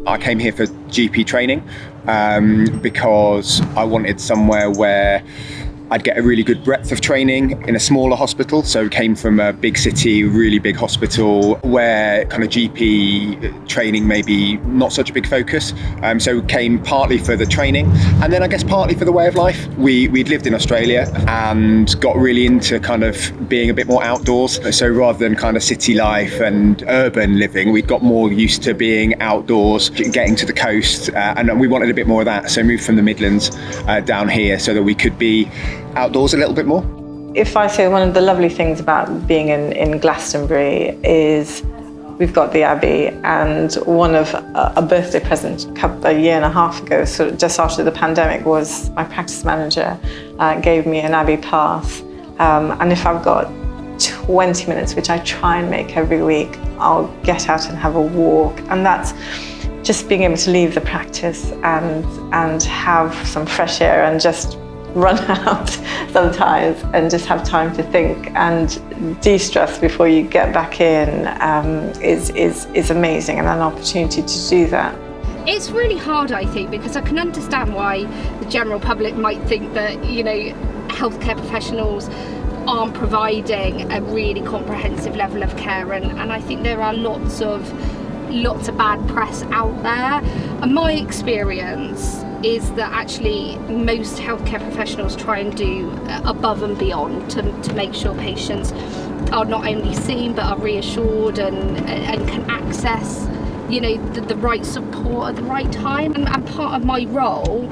I came here for GP training because I wanted somewhere where I'd get a really good breadth of training in a smaller hospital. So came from a big city, really big hospital where kind of GP training may be not such a big focus. So came partly for the training and then I guess partly for the way of life. We'd lived in Australia and got really into kind of being a bit more outdoors. So rather than kind of city life and urban living, we'd got more used to being outdoors, getting to the coast, and we wanted a bit more of that. So moved from the Midlands down here so that we could be outdoors a little bit more. If I say one of the lovely things about being in Glastonbury is we've got the Abbey, and one of a birthday present a year and a half ago, sort of just after the pandemic, was my practice manager gave me an Abbey pass, and if I've got 20 minutes, which I try and make every week, I'll get out and have a walk, and that's just being able to leave the practice and have some fresh air and just run out sometimes and just have time to think and de-stress before you get back in is amazing, and an opportunity to do that. It's really hard, I think, because I can understand why the general public might think that, you know, healthcare professionals aren't providing a really comprehensive level of care, and I think there are lots of bad press out there. And my experience is that actually most healthcare professionals try and do above and beyond to make sure patients are not only seen but are reassured and can access, you know, the right support at the right time. And part of my role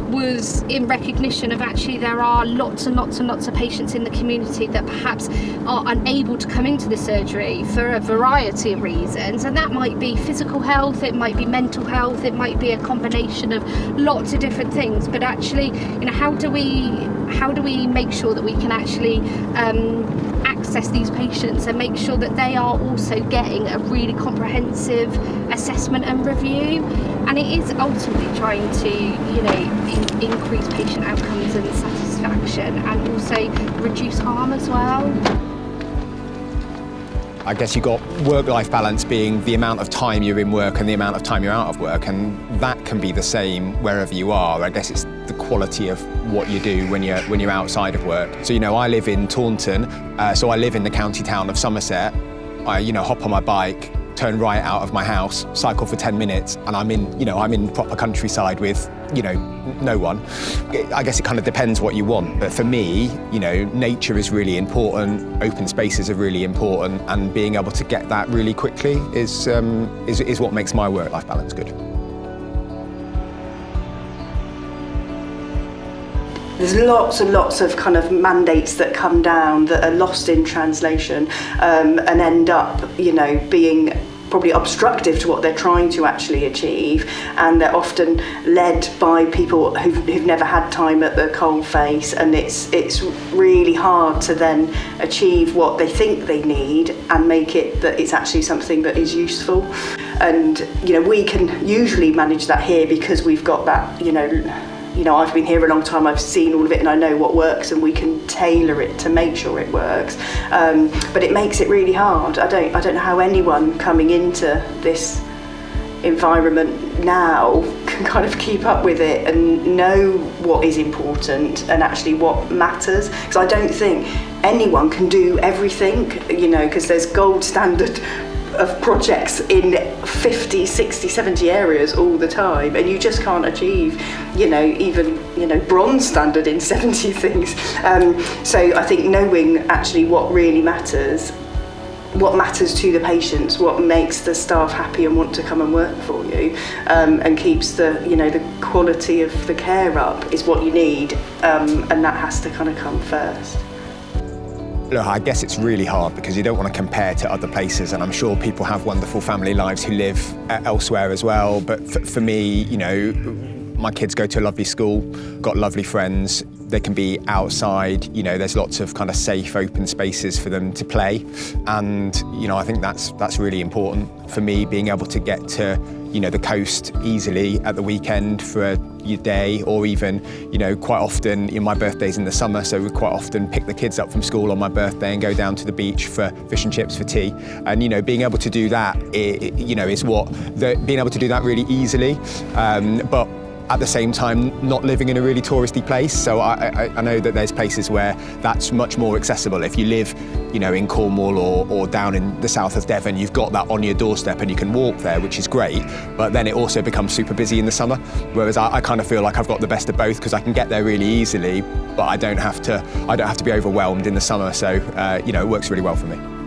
was in recognition of actually there are lots and lots and lots of patients in the community that perhaps are unable to come into the surgery for a variety of reasons, and that might be physical health, it might be mental health, it might be a combination of lots of different things. But actually, you know, how do we make sure that we can actually access these patients and make sure that they are also getting a really comprehensive assessment and review? And it is ultimately trying to, you know, increase patient outcomes and satisfaction, and also reduce harm as well. I guess you've got work-life balance being the amount of time you're in work and the amount of time you're out of work, and that can be the same wherever you are. I guess it's the quality of what you do when you're outside of work. So, you know, I live in Taunton, so I live in the county town of Somerset. I, you know, hop on my bike, turn right out of my house, cycle for 10 minutes, and I'm in proper countryside with, you know, no one. I guess it kind of depends what you want. But for me, you know, nature is really important, open spaces are really important, and being able to get that really quickly is what makes my work-life balance good. There's lots and lots of kind of mandates that come down that are lost in translation and end up, you know, being probably obstructive to what they're trying to actually achieve, and they're often led by people who've never had time at the coal face, and it's really hard to then achieve what they think they need and make it that it's actually something that is useful. And, you know, we can usually manage that here because we've got that, you know, I've been here a long time, I've seen all of it and I know what works, and we can tailor it to make sure it works. But it makes it really hard. I don't know how anyone coming into this environment now can kind of keep up with it and know what is important and actually what matters. Because I don't think anyone can do everything, you know, because there's gold standard of projects in 50, 60, 70 areas all the time, and you just can't achieve, you know, even, you know, bronze standard in 70 things. So I think knowing actually what really matters, what matters to the patients, what makes the staff happy and want to come and work for you, and keeps the, you know, the quality of the care up is what you need, and that has to kind of come first. Look, I guess it's really hard because you don't want to compare to other places, and I'm sure people have wonderful family lives who live elsewhere as well. But for me, you know, my kids go to a lovely school, got lovely friends. They can be outside, you know, there's lots of kind of safe open spaces for them to play. And, you know, I think that's really important for me, being able to get to, you know, the coast easily at the weekend for your day, or even, you know, quite often, my birthday's in the summer, so we quite often pick the kids up from school on my birthday and go down to the beach for fish and chips for tea. And, you know, being able to do that, you know, is being able to do that really easily, but at the same time not living in a really touristy place. So I know that there's places where that's much more accessible. If you live, you know, in Cornwall or down in the south of Devon, you've got that on your doorstep and you can walk there, which is great. But then it also becomes super busy in the summer. Whereas I kind of feel like I've got the best of both, because I can get there really easily, but I don't have to be overwhelmed in the summer. So, you know, it works really well for me.